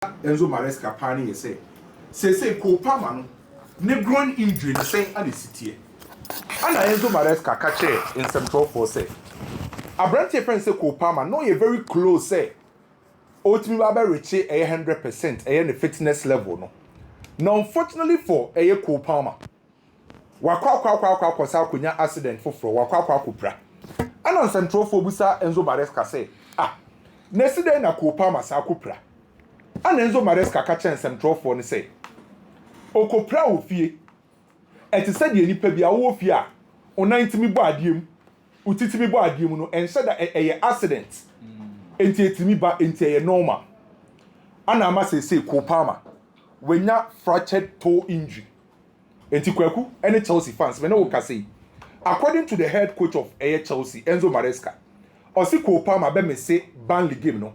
Enzo Maresca pani ye say Cole Palmer no ne groin injury no say at the city. And Enzo Maresca catch in some 12 say. Abrante friend say Cole Palmer no ye very close say. Ultimately baba reach 100% the fitness level no. Now unfortunately for Cole Palmer wakwa sa kunya accident foforo wakwa kupra. And on central for busa Enzo Maresca say neside na Cole Palmer sa kupra. And Enzo Maresca catch and central for ni say okopra ofie eti said ye nipa bia wo ofie a onantimi bo adiem utitimi bo adiem no ense da accident enti etimi ba enti eye normal ana ama say Cole Palmer wenya fractured toe injury enti kwaku any Chelsea fans me no wo say according to the head coach of Chelsea Enzo Maresca osi Cole Palmer be me say Burnley game no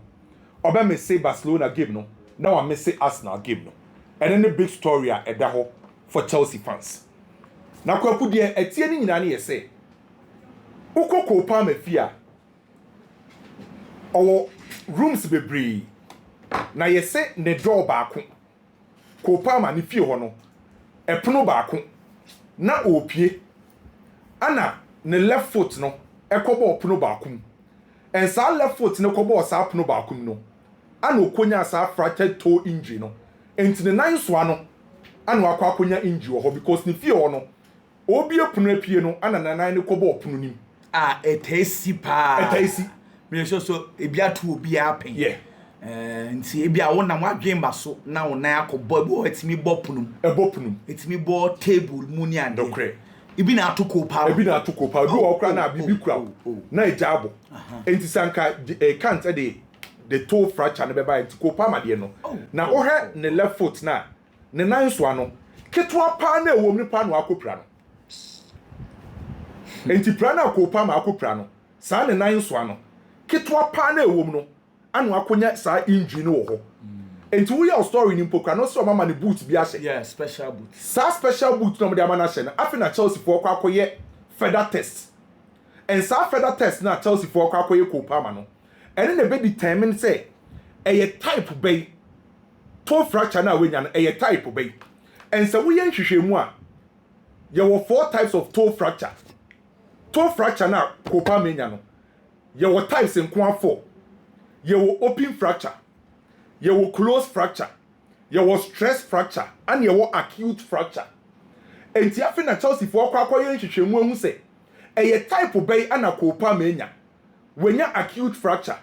oba me say Barcelona game no now I me say Arsenal game no and then the big story edaho for Chelsea fans na kwaku de etie ni nyina na ye say uko Cole Palmer fia owo rooms bebree na ye say ne door baako Cole Palmer ni fie ho no epono baako na opie ana ne left foot no ekobo opono baako and sa left foot ne kobo sa opono baako no ana okonya sa fractured toe injury no enti ne nan so ano ana wakwa akonya injury ho because ne fie ho no obi opono apie no ana nan ne kobo opono nim etesi me so ebia to obi apen yeah nti ebia wo na wadwen ba so na wo nan akobo bo etimi bo pono etimi bo table mu ni ande dokre ibi na atoko pa bi okra na bibi kura na ejabo enti sanka can't the toe fracture na be ba enti Cole Palmer de no na wo he ne left foot na ne nan so ano ketwa pa na ewom ni pa no akopra no enti pra na Cole Palmer akopra no sa ne nan so ano ketwa pa na ewom no anu akonya sa injury no wo ho enti wo ya story ni mpokra no so mama ne boot bi ahye special boot sa special boot no mo de amana hye na afi na Chelsea for kwa akoye feather test and sa feather test na Chelsea for kwa akoye Cole Palmer no ene ne be determine say type bay toe fracture na we nya no type bay and so we yan hwehwemu a ye were 4 types of toe fracture na Cole Palmer nya no ye were types in kwa 4 ye were open fracture ye were closed fracture ye were stress fracture and ye were acute fracture enti afi na Chelsea for kwa akoye hwehwemu ehu say type bay ana Cole Palmer nya wenya acute fracture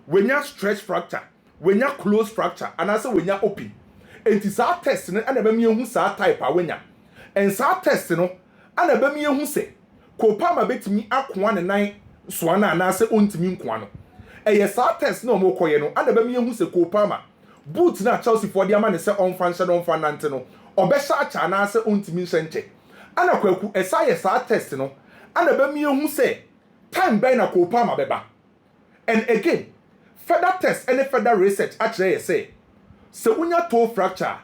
wenya stress fracture wenya closed fracture and also wenya open enti sa test no ana ba mi ehu sa type a wenya and sa test no ana ba mi ehu se Cole Palmer betimi akoa ne nan so na na se ontimi nkoa no sa test no mo koye no ana ba mi ehu se Cole Palmer boot na Chelsea for the man se on function on fanante no obesha acha na se ontimi nche ana kwaku sa test no ana ba mi ehu se time by na Cole Palmer beba and again further test any further research actually say so unya toe fracture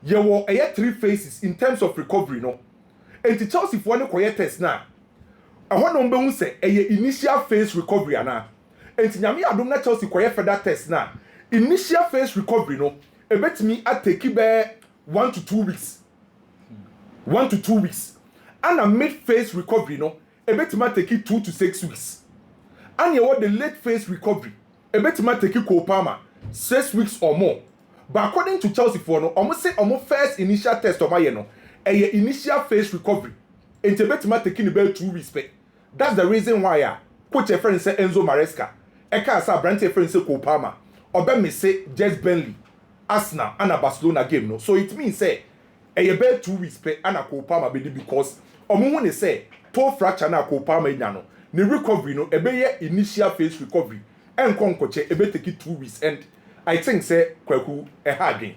ye wo 3 phases in terms of recovery no and the Chelsea for any koye test na ahọ no mbe hu say initial phase recovery ana and nyame adom na Chelsea koye further test na initial phase recovery no ebetimi ateki be 1 to 2 weeks and a mid phase recovery no ebetima take 2 to 6 weeks and you want the late phase recovery ebetima take Cole Palmer 6 weeks or more but according to Chelsea for no almost say almost first initial test of my no initial phase recovery and ebetima take about 2 weeks that's the reason why coach a friend say Enzo Maresca eka sa Brante friend say Cole Palmer obe me say just Burnley Arsenal and a Barcelona game no so it means say about 2 weeks and a Cole Palmer be because omo say toe fracture na Cole Palmer nya no ne recovery no ebeye initial phase recovery enkonkoche ebe take 2 weeks and I think say kwaku hard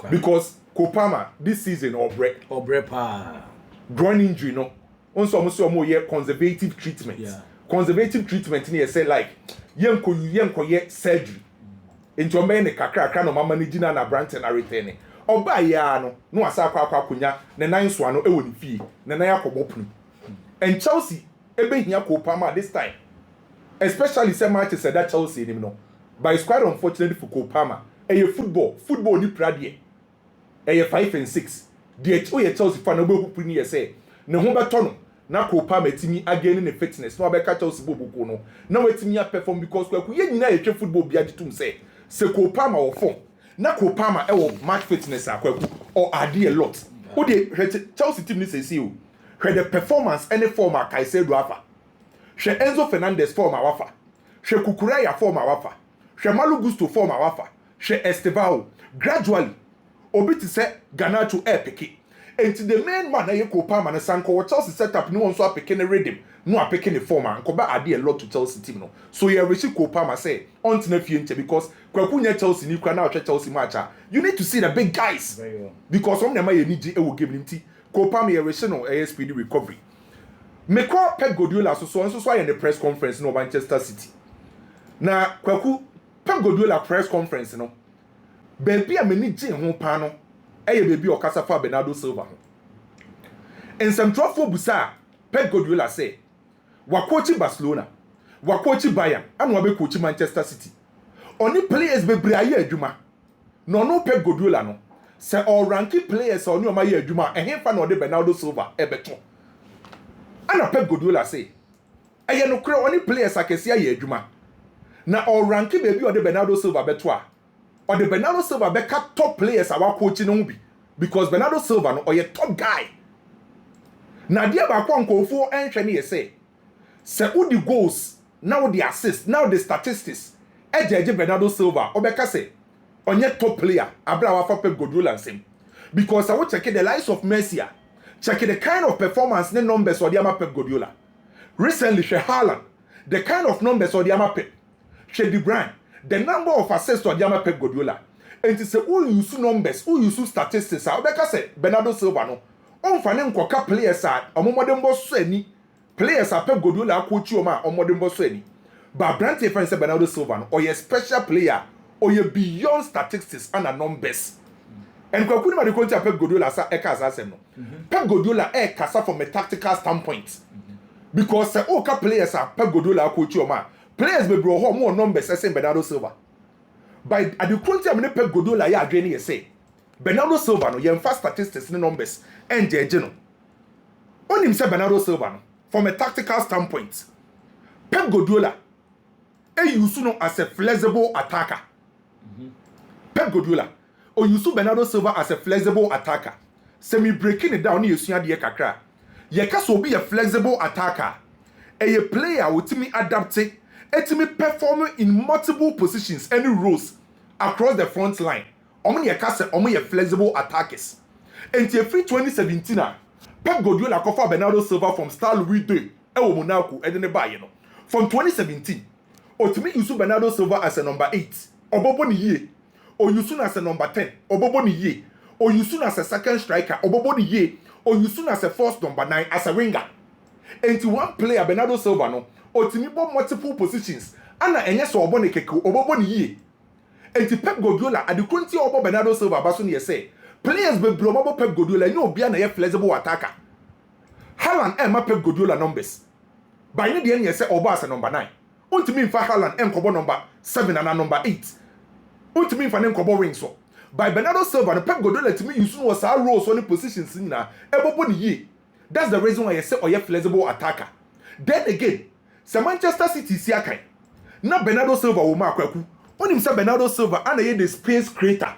because Cole Palmer this season obre pa groin injury no onso omo ye conservative treatment conservative treatment ni say like yenko ye surgery into ombe ne kakra no mama ne gina na Branton na return oba ya no asa akwa akonya ne nan so ano ewo ni fie ne nan akobopunu and Chelsea ebe hia Cole Palmer this time especially say matches that Chelsea ni no but it's quite unfortunate for Cole Palmer football ni pradie eye 5 and 6 the Chelsea fan obehupu ni say ne ho beto no na Cole Palmer timi again ne fitness no abeka Chelsea bobuku no na wetimi perform because kwaku ye nyina ye twe football bia gitum say Cole Palmer wo form na Cole Palmer e wo match fitness akwaku or ade a lot o de Chelsea team ni say o hwe the performance any form Caicedo afa hwe Enzo Fernandez form awafa hwe Kukureya form awafa hwe Malo Gusto form awafa hwe Estevao gradually obi ti say Garnacho peke enti the main man na Cole Palmer na sanko Chelsea setup no one so apeke ne rhythm no apeke ne form an ba ade a lot to Chelsea team no so you reach Cole Palmer say on na fie nche because kwaku nya Chelsea ni kwa na ohwe Chelsea match you need to see the big guys very well because some dem ye niji e wo game nti Cole Palmer ye reach no speedy recovery me call Pep Guardiola so aye the press conference no Manchester City na kwaku Pep Guardiola press conference no baby a me ni je ho pa no eye baby okasa fa Bernardo Silva ho en some trofo busa Pep Guardiola say wa coach Barcelona wa coach Bayern and wa be coach Manchester City oni players be bra ye adwuma no Pep Guardiola no say all ranking players oni o ma ye adwuma ehemfa na ode Bernardo Silva ebeto ana Pep Guardiola say eye no kure oni players akese ye adwuma na all ranking baby ode Bernardo Silva beto a or the Bernardo Silva beka top players our coaching no be because Bernardo Silva no or your top guy. Na dia ba kwa nkofo enhwe ne say who the goals now the assists now the statistics ejeje Bernardo Silva obeka say onye top player abra wa for Pep Guardiola nsem because I will check the likes of Messi check the kind of performance ne numbers or the ama Pep Guardiola recently she Haaland the kind of numbers or the ama Pep she De Bruyne the number of assists to Adiama Pep Guardiola and to say who use numbers who use statistics obeka say Bernardo Silva no on fane nkoka players omodem boss ani players Pep Guardiola coach o ma omodem boss ani but brand difference Bernardo Silva no or your special player or your beyond statistics and numbers and kwakuni ma de coach Pep Guardiola sa e kasa asem no Pep Guardiola e kasa from a tactical standpoint because o ka players Pep Guardiola coach o ma players be bro more numbers say Bernardo Silva by at the quality of Pep Guardiola ya adwene ye say Bernardo Silva no yen fast statistics and numbers and jeje no onim say Bernardo Silva no from a tactical standpoint Pep Guardiola use no as a flexible attacker Pep Guardiola o use Bernardo Silva as a flexible attacker semi breaking it down ye sua de kakra ye ka so be a flexible attacker a player wotimi adapt etimi perform in multiple positions any roles across the front line omo ye ka say omo ye flexible attackers enti free 2017 Pep Guardiola kofa Bernardo Silva from Star Louis II e wo Monaco e de ne baye no from 2017 otimi use Bernardo Silva as a number 8 obobo ni ye o use as a number 10 obobo ni ye o use as a second striker obobo ni ye o use as a first number 9 as a winger enti one player Bernardo Silva no otimi bo multiple positions ana enye so obo ne keke obobo ni ye enti Pep Guardiola adekunti obo Bernardo Silva baso ne say players be bro obo Pep Guardiola no bia na ye flexible attacker Haaland ma Pep Guardiola numbers by ne de ne say obo as number 9 ontimi mfa Haaland enkobo number 7 and number 8 ontimi mfa ne enkobo wing so by Bernardo Silva no Pep Guardiola timi use no sa roles on positions na ebobo ni ye that's the reason why you say oye flexible attacker then again se Manchester City si akai na Bernardo Silva wo ma akwaku onim se Bernardo Silva ana ye the space creator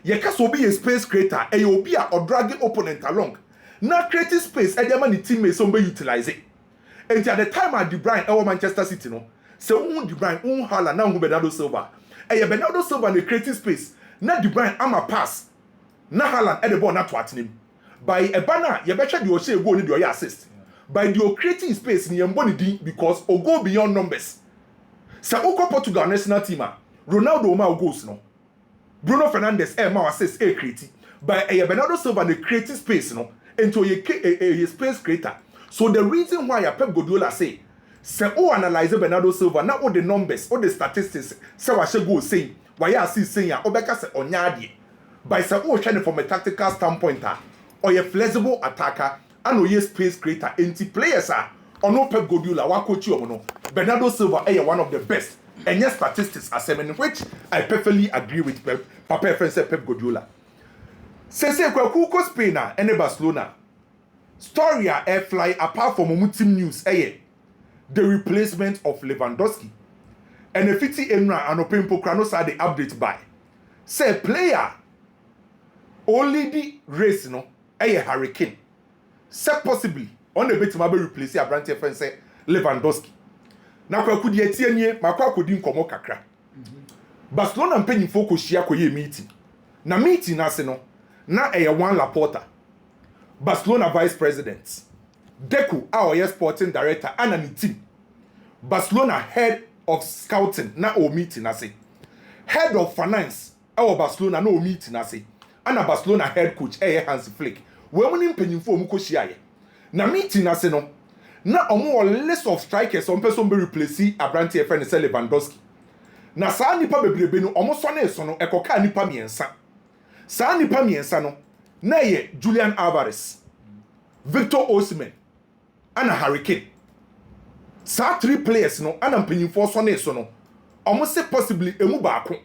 ye ka so be a space creator e obi a drag opponent along na create space e dey man the teammates so be utilize it and at the time at De Bruyne e Manchester City no se won De Bruyne won Haaland na won Bernardo Silva e Bernardo Silva na create space na De Bruyne ama pass na Haaland e the ball na to atenem by a banner ye betcha the o share goal ni the assist by the creating space ni yembo ni din because o go beyond numbers sa o Portugal national team Ronaldo ma goals no Bruno Fernandes ma assist create by a Bernardo Silva the creating space no into a space creator so the reason why Pep Guardiola say o analyze Bernardo Silva na all the numbers all the statistics say wa she go say why assist say ya obeka say onya ade by say o trying from a tactical standpoint or a flexible attacker and a space creator anti players ono Pep Guardiola wa coach you no Bernardo Silva one of the best And yes, statistics are seven, which I perfectly agree with Papa friend said Pep Guardiola. Say Kwaku Spain and Barcelona. Story air fly apart from team news, the replacement of Lewandowski. And the 50 Emra and Open Pokranos are the update by. Say player only the race no Harry Kane. Say possibly on the bit to replace a brand friend say Lewandowski. Na kwa kudi etienye makwa kodi nkomo kakra. Barcelona mpanyimfo ko hia koye meeting. Na meeting na se no na Juan Laporta. Barcelona vice president. Deco our sporting director and an team. Barcelona head of scouting na o meeting na se. Head of finance our Barcelona no meeting na se. And a Barcelona head coach Hans Flick. We woni mpanyimfo mu ko hia ye. Na meeting na se no na omo list of strikers on person be replace Abrante friend Lewandowski. Na saa nipa bebrebe no omo so na eso no ekoka nipa miensa. Saa nipa miensa no na ye Julian Alvarez, Victor Osimhen, and Harry Kane. Saa 3 players no ana mpanyimfo so na eso no omo se possibly emu baako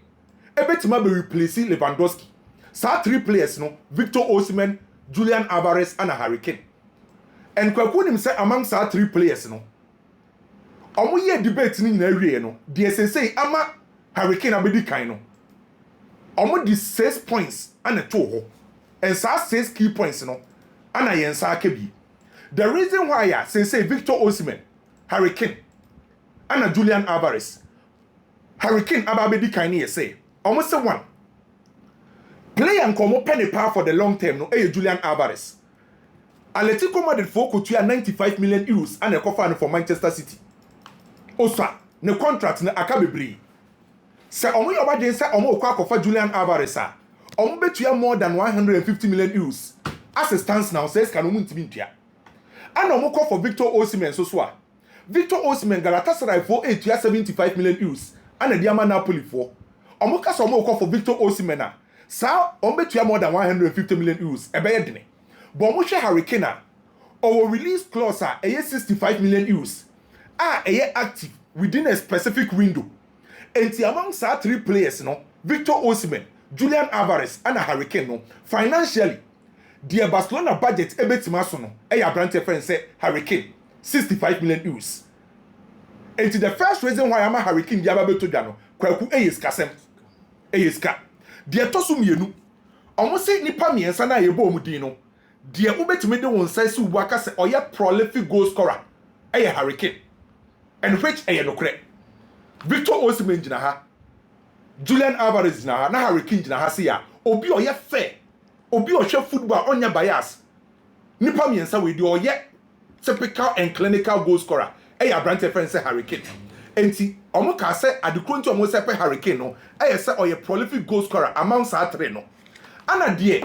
ebetima be replace Lewandowski. Saa 3 players no Victor Osimhen, Julian Alvarez, and Harry Kane. And Kwakunim say among our 3 players no. Omo ye debate ni na wie no. The say ama Harry Kane abedi kan no. Omo di 6 points and a 2 ho. And sa 6 key points no. Ana yensa akebi. The reason why ya say Victor Osimhen, Harry Kane, and Julian Alvarez. Harry Kane abedi kan ni say. Omo say 1. Play and komo penny power for the long term no. Julian Alvarez. Atletico Madrid for kutua 95 million euros and a coffin for Manchester City. Osa, ne contract na akabebri. Se omo yobaje se omo kwa kofa Julian Alvarez a. Omo betua more than 150 million euros. As it stands now, says can omo ntimi ntua. And omo call for Victor Osimhen so a. Victor Osimhen Galatasaray for 75 million euros and a Diama Napoli for. Omo ka so omo call for Victor Osimhen a. Sa omo betua more than 150 million euros. Ebeye dine. But Moshe Harry Kane or release clause a 65 million euros active within a specific window. And among 3 players no, Victor Osimhen, Julian Alvarez, and Harry Kane no, financially, the Barcelona budget ebetima so no, Abrante friend say Harry Kane 65 million euros. And the first reason why I'm a Harry Kane diaba beto dano, kwaku eyiskasem. Eyiska. The tosu mienu. Almost say nipa miensa na yebo omudi no. The ubetime de won say su waka say oya prolific goal scorer Harry Kane and which nokre Victor Osimhen jina ha Julian Alvarez jina ha na Harry Kane jina ha say ya obi oya fair obi ohwe football onya bias nipa miensa we di oye typical and clinical goal scorer Abrante friend say Harry Kane enti omo ka say adekro nti omo say Harry Kane no say oya prolific goal scorer among sa 3 no ana die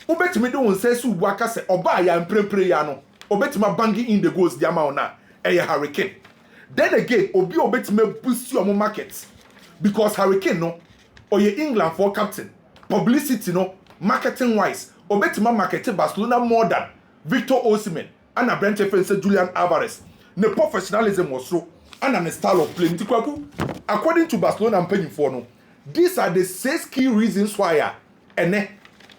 ubetime de won say su waka say oba ya mprempre ya no obetime banging in the goals di amount na Harry Kane. Then again obi obetime boost your market because Harry Kane no oye England for captain publicity no marketing wise obetime market Barcelona more than Victor Osimhen and Abrante friend Julian Alvarez. The professionalism was so and the style of play according to Barcelona and paying for no. These are the 6 key reasons why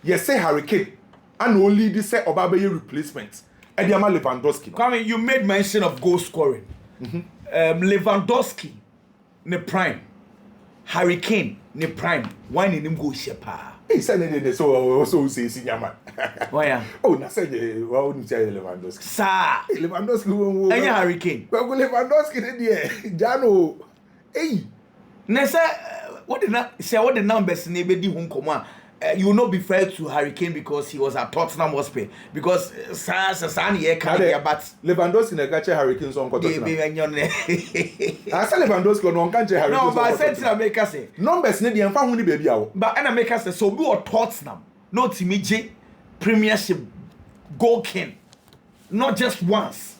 yes, say Harry Kane, and only this say Obabeye replacement. Ediama Lewandowski. Kwame, you made mention of goal scoring. Lewandowski, ne prime. Harry Kane, ne prime. Why need him go shepa? He said so say Sinyaman. Why ya? Oh, na say why wouldn't say Lewandowski? Sir. Lewandowski. Any Harry Kane. Well, Lewandowski there. Jano. Hey. Ne say what the numbers ne be di hun koma. You will not be fair to Harry Kane because he was at Tottenham Hotspur. Because Sasani but Lewandowski na gache Harry Kane so Tottenham. I say Lewandowski no gache Harry Kane. No, but I said to make us say numbers ne dey enfa hu ni baby awo. But and make us say so be or Tottenham. No Timije Premiership goal king. Not just once,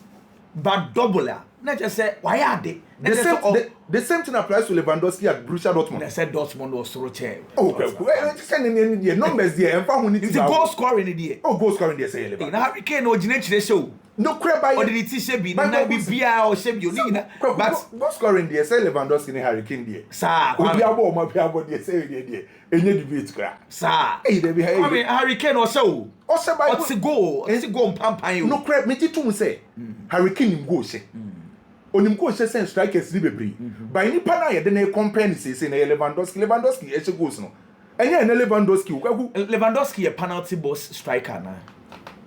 but doubler. Not just say why are they? The same thing applies to Lewandowski at Borussia Dortmund. They said Dortmund was so chair. Oh, the numbers there and found it's a goal scoring in the goal scoring there say Lewandowski. Harry Kane originate the show. No crap by or did it say be na be bia or shape you need but goal scoring there say Lewandowski and Harry Kane there. Sir, obi abo ma bi abo there say there. Enye debate kra. Sir. Hey, there be Harry Kane or so. O say by what's the goal? It's a goal pampan you. No crap me titu say. Harry Kane go say. Onim go say sen strikers ni bebre. By ni pa na ye de na compare ni say na Lewandowski e che goals no. Enye na Lewandowski a penalty box striker na.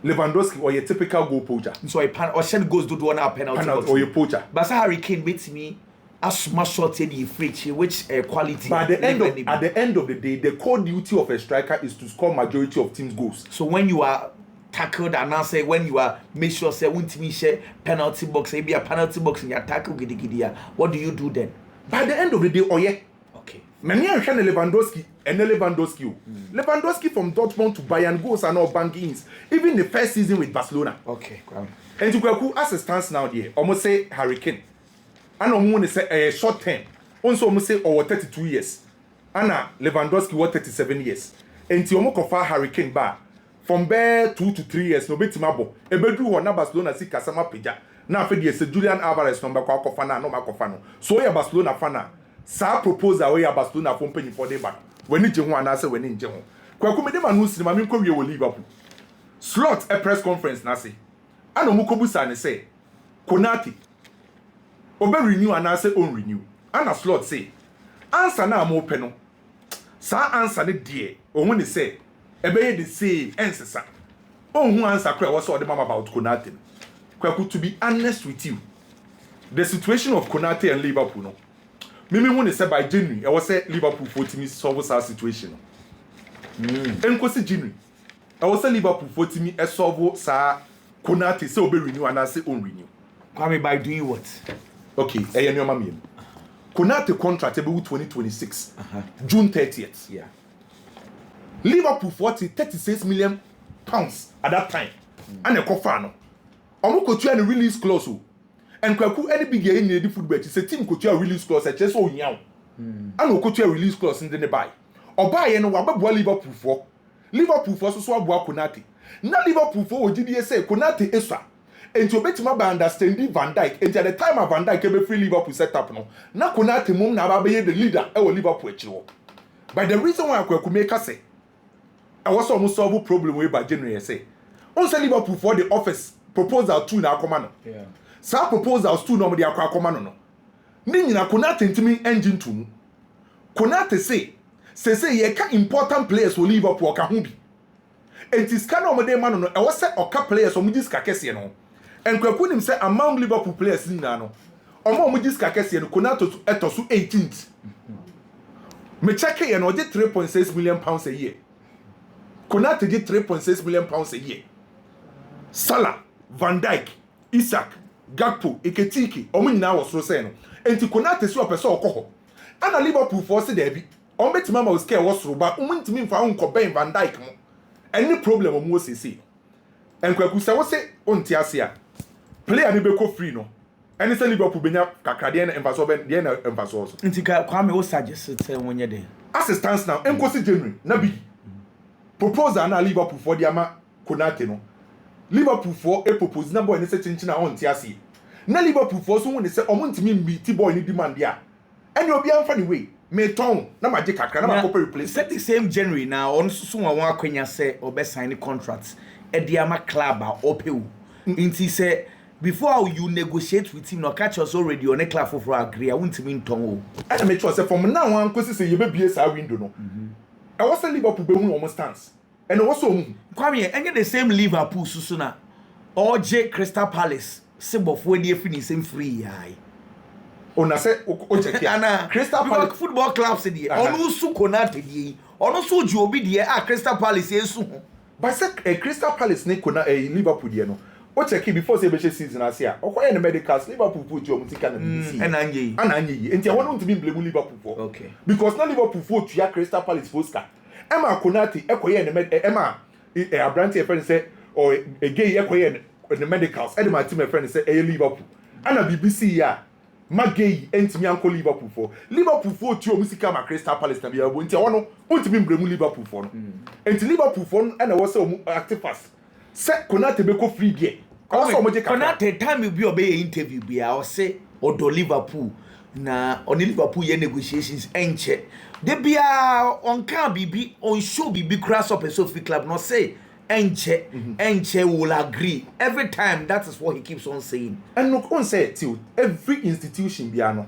Lewandowski or a typical goal poacher. So or send goals do one penalty or a poacher. But Harry Kane beats me as smash shorted the free which quality. But at the end of the day, the core duty of a striker is to score majority of teams' goals. So when you are tackled and now say when you are make sure say won't me share penalty box, maybe a penalty box in your tackle what do you do then? By the end of the day, oh yeah. Okay. Many are trying Lewandowski and Lewandowski. Lewandowski from Dortmund to Bayern goals are not bankings. Even the first season with Barcelona. Okay. And to go as it stands now there, almost say Harry Kane. And I'm going to say a short term. Also almost say over 32 years. And Lewandowski was 37 years. And to almost offer Harry Kane back from there 2 to 3 years. No beti mabo. Ebedu wana Barcelona si kasama pija. Na afedi se Julian Alvarez number kwa kofana no makofano. So ya Barcelona fana. Sa proposal we ya Barcelona for penny for the back. When ni je ho anase when ni je ho. Kwa ku me de manu sinima me ko wie wo Liverpool. Slot a press conference na say. Ana mu kobusa ne say Konate obe renew anase on renew. Ana Slot say answer na am open no. Sa answer ne de ohun ne say ebe the say ensesa. Ohun answer kra wo so the mama about Konate. Kwa ku to be honest with you. The situation of Konate and Liverpool no. Mimi won say by January, I was say Liverpool for me solve that situation. Enkosi January, I was say Liverpool for me solve sa Konate say obe renew and I say on renew. Kwame by doing what? Okay, eh your mama Konate contract ebe 2026. June 30th. Yeah. Liverpool 36 million pounds at that time. And a kofano. Omo kotua na release clause. And kwaku any big game in the football it's a team kotua release clause just so nyaw. And kotua release clause in the buy. Or buy no wababo Liverpool for. Liverpool for so aboa Konate. Na Liverpool for ogidi say Konate esa. And to betima by understanding Van Dijk and at the time of Van Dijk ebe free Liverpool set up no. Na Konate mum na ba be the leader e Liverpool echiwo. But the reason why kwaku make us say I was almost solve problem way by January say. On say Liverpool for the office proposal 2 na akoma no. Yeah. Sa proposals 2 no mo de akoma no. Ni nyina Konate ntimi engine to mu. Konate say ye ka important players for Liverpool ka ho bi. Enti ska no mo de ma no e wo say oka players o mo ji ska kese no. Enkwaku nim say among Liverpool players ni na no. Omo mo ji ska kese no Konate etosu 18th. Me check ye no de 3.6 million pounds a year. Konate get 3.6 million pounds a year. Salah, Van Dijk, Isaac, Gakpo, Ekitike, omo nyina wo so say no. Enti Konate so opese okoho. Ana Liverpool force there bi. On betima ma scare wo so ba omo ntimi mfa onko ben Van Dijk mo. Any problem omo sese. Enkwaku say wo say onti ase a. Player ni be ko free no. Any say Liverpool benya kakrade na emfaso ben de na emfaso so. Nti Kwame wo suggest say wonye dey. As it stands now, enkosi January na bi. Proposal na Liverpool for the ama Konate no. Liverpool for a propose na boy ni say chinchina on ti ase. Na Liverpool for so won say omo ntimi mbi ti boy ni demand dia. Any obi amfa ni way me ton na ma je kakra na ma copy replace. Set the same January now on so won akwanya say obe sign contract e di ama club a opewu. Nti say before you negotiate with him no catch us already on a club for agree I won't mean ton o. I make sure say from now on kosi say ye be bie sa window no. I was say Liverpool be hu almost stance. And also Kwame enye the same Liverpool susuna or J Crystal Palace sebofo dey finish same free ai. Ona say o check here. Crystal Palace football clubs dey onu su Konate dey onu su ju obi dey Crystal Palace esu. But say Crystal Palace ne Liverpool dey no. O check before say be season asia. Okoye ne medicals Liverpool put you mutika na BBC. Ananye. Enti I want to be blame Liverpool for. Okay. Because now Liverpool for to Crystal Palace for scar. Emma Konate ekoye ne Emma Abranti friend say or a gay ekoye the medicals. Edema team friend say Liverpool. Ana BBC ya Magay entimi anko Liverpool for ti o musika ma Crystal Palace na bia bo nti wono untimi mbremu Liverpool for no enti Liverpool for no na wo se o active pass se Konate be ko free there also mo je Konate time bi obey interview bia o se odo Liverpool na on Liverpool ye negotiations enche de bia on kan bibi on show bibi cross up a Sophie club no say enche will agree every time. That is what he keeps on saying. And look on say till every institution biano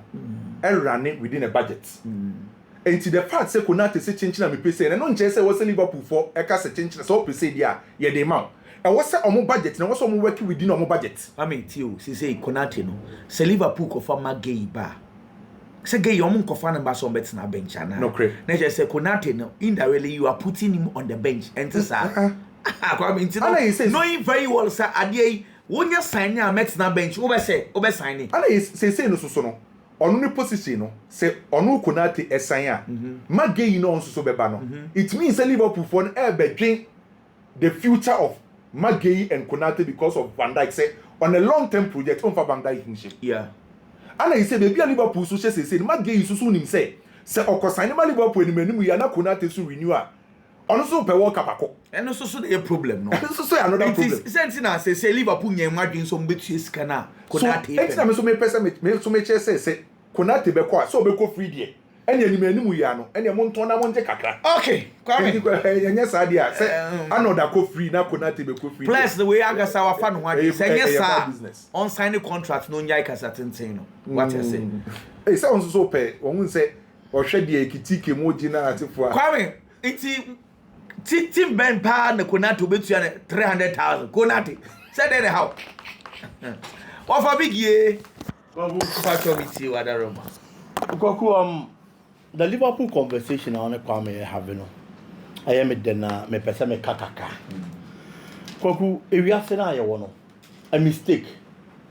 running within a budget. And to the part say Konate say change na me pay say and no nche say was Liverpool for e ka say change na so pay say dia ye dey amount. And what's say omo budget na what's omo working within omo budget. I mean till say Konate no say Liverpool ko for Magay ba. Say gay omo ko fa na ba so bet na bench na. No cre. Na just say Konate no indirectly you are putting him on the bench and this knowing very well sir adie wonya sign na met na bench wo be sign it ana say no so no onu ni position no say onu Konate esan a Magay no so beba no it means say Liverpool for no be the future of Magay and Konate because of Van Dijk say on a long term project on for Van Dijk kinship. Yeah, ana say baby Liverpool so say Magay so nim say okosan ma Liverpool ni manimu ya na Konate so renewal ono so pe World Cup akọ eno so the problem no so another problem it is sense na say Liverpool nyem adwen so mbetu sika na Konate so enti na me so me pese me so me che say Konate be ko so be ko free there ene animu ya no ene mo nton na mo nje kakra okay kwame enye sa dia say another ko free na Konate be ko free plus the way agasa wa fa no hwan say enye sa on sign the contract no nyai kasa tenten no what you say say on so pe won say o hwe dia ekitike mo gina atifo a kwame iti Tim Ben Pa na Konate obetu ya 300,000 Konate said there how what for big ye babu factor meet you other room Koku the Liverpool conversation on Kwame having I am it then me pese me kakaka Koku ewiase na ye wono a mistake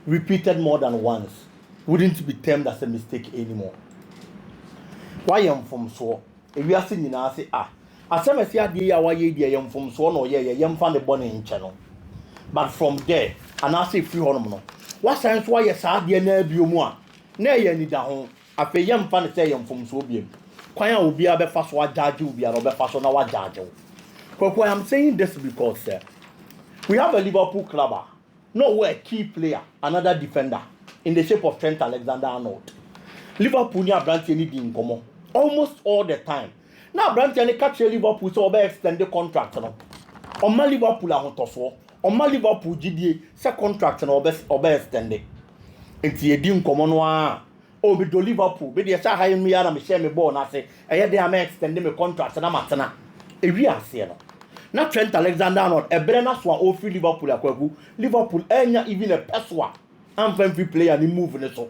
repeated more than once wouldn't be termed as a mistake anymore. Why am from so ewiase nyina say asemesi ade ya waye die yam from so no ye yam fa ne bone nche no but from there and I say free honom no what sense why ye sa ade na biomu a na ye ni da ho afa yam fa ne say yam from so biem kwan a obi a be fa so ajage obi a be fa so na wa jage wo I'm saying this because we have a Liverpool club no a key player another defender in the shape of Trent Alexander-Arnold. Liverpool ni abranti ni di nkomo almost all the time. Now, Branty and catch Liverpool so extend the contract. On my Liverpool, I want to so. On my Liverpool, GDA, say contract and obey extended. It's a dim common one. Oh, be do Liverpool, be the high me and me share me born. I say, I had them extending my contract and I'm at now. A real say. Now, Trent Alexander-Arnold, a Brenner swan, all free Liverpool, Liverpool, even a Peswa, and free player, and he move in the so.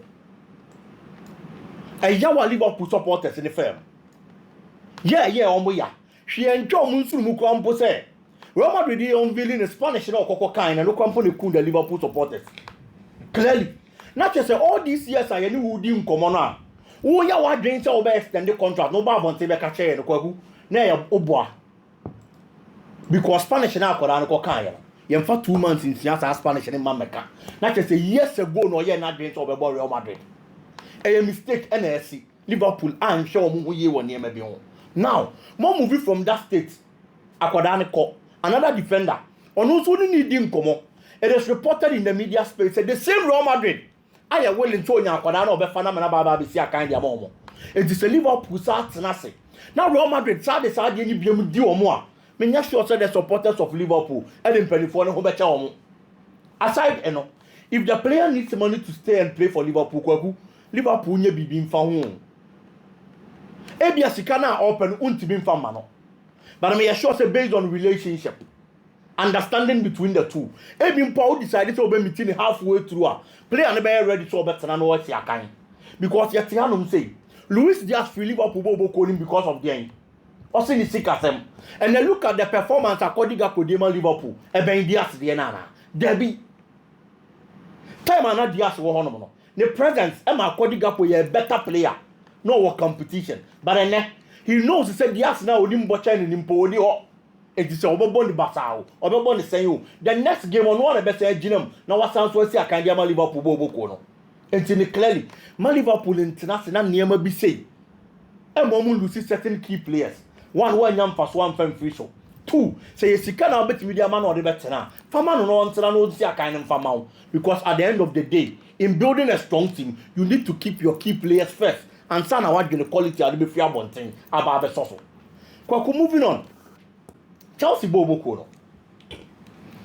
A Yawa Liverpool supporters in the firm. Yeah, omoya. She enjoy Munsu Mukampo say. Real Madrid unveiling a Spanish no Kane and no company cool the Liverpool supporters. Clearly. Not just say all these years I knew who didn't come on. Oh, ya wa drink so be extend the contract. No bad want to be catch no kwaku. Na ya oboa. Because Spanish na akoda no Kane. Yem for 2 months in Siasa Spanish in Mameka. Not just say years ago no ye na drink so be Real Madrid. A mistake NSC. Liverpool I'm sure mu ye won near maybe on. Now, more moving from that state, Akwadane another defender. On also need him come on. It is reported in the media space that the same Real Madrid. I am willing to Akwadane or Befana Manaba Bisia kind of moment. It is a Liverpool start Nasi. Now Real Madrid sad is hard any do or more. Many sure said the supporters of Liverpool and in Pennyphone who better. Aside, if the player needs money to stay and play for Liverpool, Liverpool may be being found. Ebia sikana open untimi mfama no. But I'm sure say based on relationship, understanding between the two. Ebi mpa decided to be meeting halfway through. Player no be ready to better na no see akan. Because yet Hanum say Luis Diaz free Liverpool calling because of the end. Also ni sikasem. And then look at the performance according to Liverpool. Eben Diaz the nana. Debi. Time ana Diaz wo hono no. The presence Emma Kodigapo ye better player. No competition. But then he knows he said yes now him botching in impodi ho. It is obebo ni basao. Obebo ni senyo. The next game on one best ginam. Now what sounds we see Akandiama Liverpool boko no. and clearly my Liverpool international near be say and one lose certain key players. One young pass one fan free show. Two, say you can now bet media man or the better now. Faman no see a kind of farm because at the end of the day, in building a strong team, you need to keep your key players first and sign what the quality of the free thing about the social. Moving on. Chelsea Bobo Kono.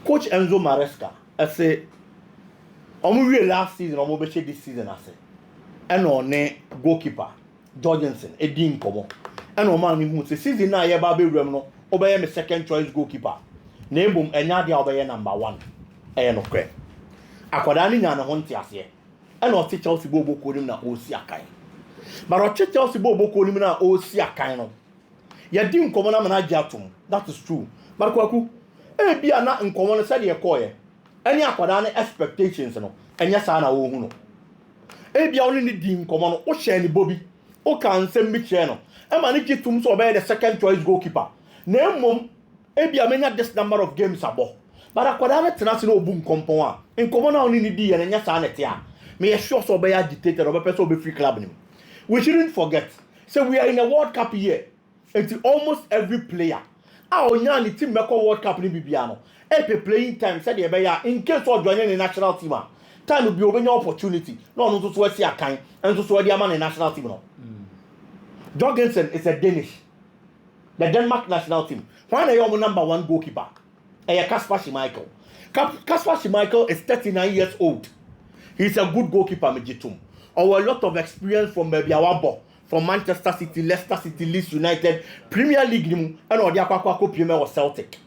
Coach Enzo Maresca, I say, I'm last season, I'm this season, I say. And on goalkeeper, Jorgensen, a dean come. And on man who says, season now, yeah, Baby Remno, obey my second choice goalkeeper. Name boom, and Nadia obey number 1. And okay. Akwadani na honti ase. And on Chelsea Bobo Konim na Osi Akai. But on Chelsea Bobo Konim na Osi Akai no. Ya din komona manager atum. That is true. But kwaku, bia na nkomona said ye koye. Any akwada na expectations no. Enya sa na wo hu no. Bia only ni din komono o share ni Bobby. O kan nsem mi kire no. E ma ni gitum so obey the second choice goalkeeper. Na mmom bia menya this number of games abo. But akwada na tena se no obu nkompon a. Nkomona only ni di ye nya sa na te a. Me ye sure so obey agitated obey person obey free club nim. We shouldn't forget. So we are in a World Cup year. It's almost every player. Onya ni team make World Cup ni bibia no. Playing time said the beya in case of joining the national team. Time will be open opportunity. No to see a kind and to see the man in national team no. Jorgensen is a Danish. The Denmark national team. Why are you number 1 goalkeeper? Kasper Schmeichel. Kasper Schmeichel is 39 years old. He's a good goalkeeper, Mejitum. Or a lot of experience from maybe our from Manchester City, Leicester City, Leeds United, Premier League, and all the Aquaco Premier or Celtic.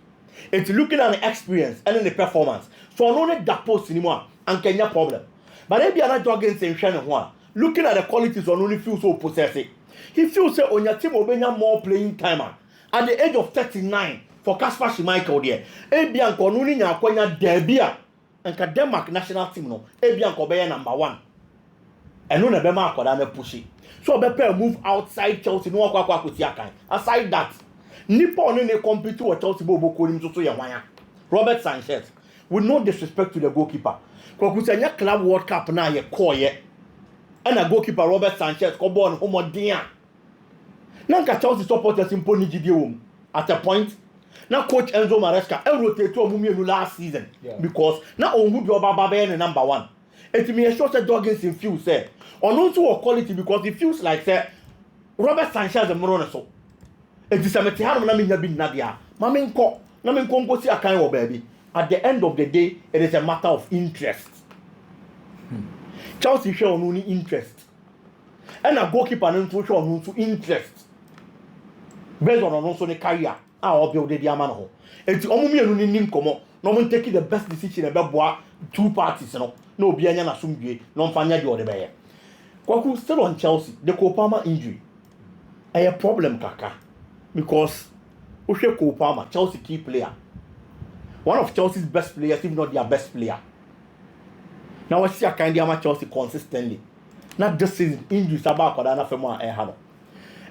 It's looking at the experience and the performance. So I don't need that post anymore and Kenya problem. But maybe another Jorgensen Shannon one. Looking at the qualities on only feels so possessive. He feels say on your team will be more playing time at the age of 39 for Kasper Schmeichel there. Ebian Konuni nya kwanya debia and Denmark national team no. Ebian Kobe number 1. And no never mark or push. So better move outside Chelsea no akwa kutia kan. Aside that, Nippon ne compete with Chelsea Bobo Kolim so ya wanya. Robert Sanchez, with no disrespect to the goalkeeper. Kwakusanya club World Cup na ye koye. And a goalkeeper Robert Sanchez ko born homo dia. Nanka Chelsea supporters imponi gidie at a point. Now coach Enzo Maresca rotate to omumienu last season because now onwu bi oba be number 1. It me sure say Jorgensen feel say on also quality because it feels like say Robert Sanchez and Morona so. It is a metihano na minya bi nadia. Na me nko go see akan wo baby. At the end of the day, it is a matter of interest. Chelsea show on only interest. And a goalkeeper no show on to interest. Based on also the career. Our build the diamond ho. It's omumienu ni nkomo. No one taking the best decision about 2 parties no. No be anya na sumdue. No mfanya di odebeye. Kwaku still on Chelsea, the Palmer injury. A problem kaka. Because Ushe Palmer, Chelsea key player. One of Chelsea's best players, if not their best player. Now I see a kind of Chelsea consistently. Not just season injuries about Kodana Fema and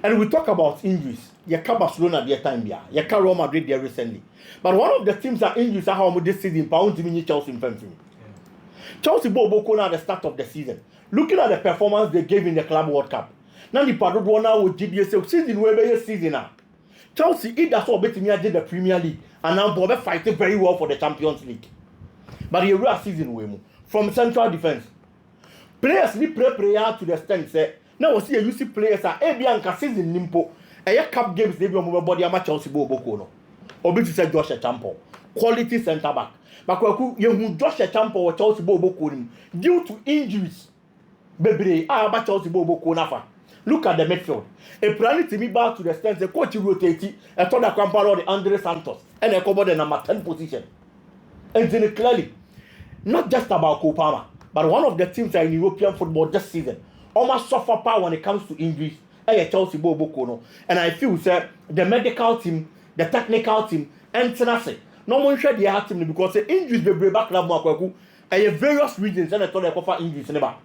and we talk about injuries. Yaka Barcelona their time here. Yaka Real Madrid there recently. But one of the teams that injuries are how this season pound to me Chelsea in front. Chelsea Bobo Kona at the start of the season. Looking at the performance they gave in the Club World Cup. Now the Padro Dwana with GBS season where they season now. Chelsea either saw better me did the Premier League and now Bobby fighting very well for the Champions League. But the real season we from central defense. Players need prayer to the extent say now we see you see players are Bianca season nimpo. Cup games they be on body ama Chelsea Bobo Kono. Obi to say Josh Champo. Quality centre back. But you Josh Champo or Chelsea Bobo Kono due to injuries. Bebre about Chelsea Bobo Konafa. Look at the midfield. A plan to be back to the stance the coach rotate a told the Camparo the Andre Santos and a cover the number 10 position. And then clearly, not just about Kopama, but one of the teams that in European football this season almost suffer power when it comes to injuries. Chelsea Bobo Kono. And I feel sir, the medical team, the technical team, and Tenase. No one should the team because the injuries be bring back club Makwaku. Various reasons and I thought they cover injuries never.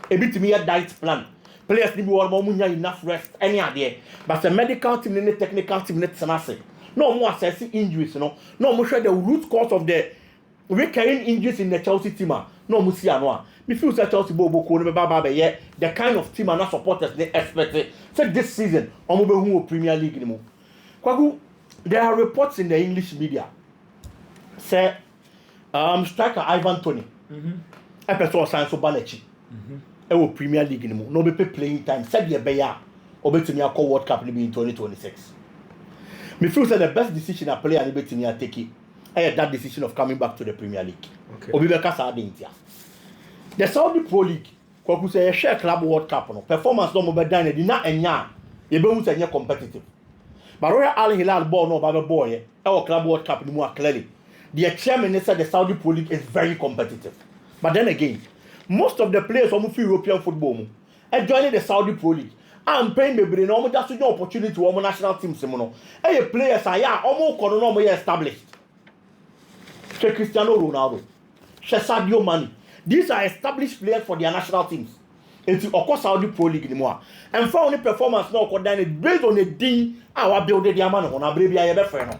A bit to me a diet plan. Players need more enough rest, any idea. But the medical team and the technical team need Tenase. No more assessing injuries, no more sure the root cause of the recurring injuries in the Chelsea team. No more see anwa. me feel say Chelsea bobo ko no baba be the kind of team and supporters they expect say this season omo be hu Premier League ni mo kwaku there are reports in the English media say striker Ivan Toney epeso sign so balachi e wo Premier League ni mo no be playing time said ye be ya obetumi akọ World Cup ni be in 2026 me feel say the best decision a player ni betumi a take that decision of coming back to the Premier League obi be ka sa adentia the Saudi Pro League kwaku say share club World Cup no performance no mo be dan di na enya ye be hu say enya competitive but Royal Al Hilal ball no ba be ball ye e club World Cup ni mo clearly the chairman said the Saudi Pro League is very competitive but then again most of the players who feel European football mo joining the Saudi Pro League I'm paying me brain no just to opportunity to our national teams mo no e players are ya omo ko no mo established che Cristiano Ronaldo che Sadio Mane these are established players for their national teams into of Saudi Pro League ni mo and for only performance no ko dan based on the din our build the man on abre bia ye be frɛ no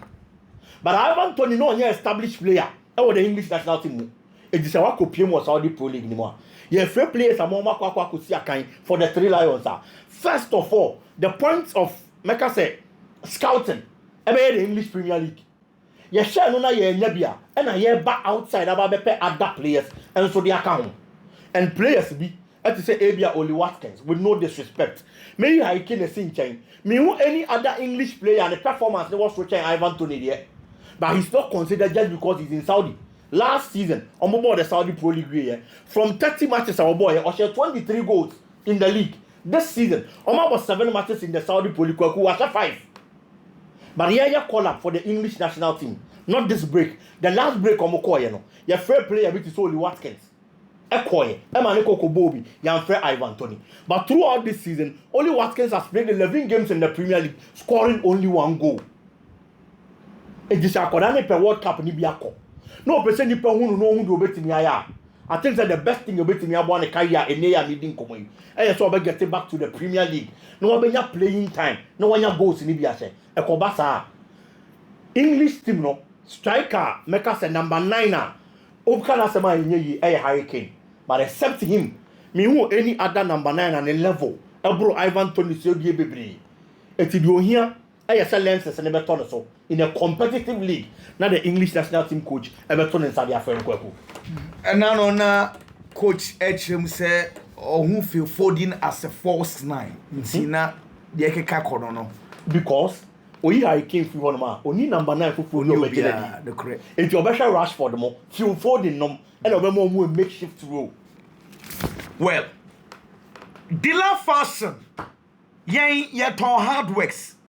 but Ivan Toney no only established player e wo the English national team it is our copy mo Saudi Pro League ni mo ye free players among makwa si akan for the Three Lions first of all the points of make us say scouting e be the English Premier League ye share no na ye nya bia e na ye back outside about be other players and so they account and players be to say Abia Oli Watkins with no disrespect may you hike in a sin chain me who any other English player and the performance they was watching Ivan Toney there but he's not considered just because he's in Saudi last season on board the Saudi Pro League from 30 matches our boy or 23 goals in the league this season about 7 matches in the Saudi Pro League who was 5 but here you call up for the English national team not this break the last break on Mokoye no your fair player which is Oli Watkins Ekoye Emaneko Kobobi yan fair Ivan Toney but throughout this season Oli Watkins has played 11 games in the Premier League scoring only 1 goal it is akodane per World Cup ni biako no person ni pe hunu no hu do betimi aya I think that the best thing about me about the career in near meeting come eh so get back to the Premier League no one be playing time no one goals ni bia say e ko basa English team no striker make us a number 9 Obkana sema yenye Harry Kane but except him me who any other number 9 and a level ebro Ivan Toney so die bebre etidio here lenses and Everton so in a competitive league now the English national team coach Everton and Sadia Friend Kweku and now na coach HM say or who feel Foden as a false 9 na the ekeka kono no because oyi Harry Kane fi one ma oni number 9 fufu no be the correct it your better Rashford mo feel Foden no and obemo mo makeshift role well Dilla fashion yen ton hard works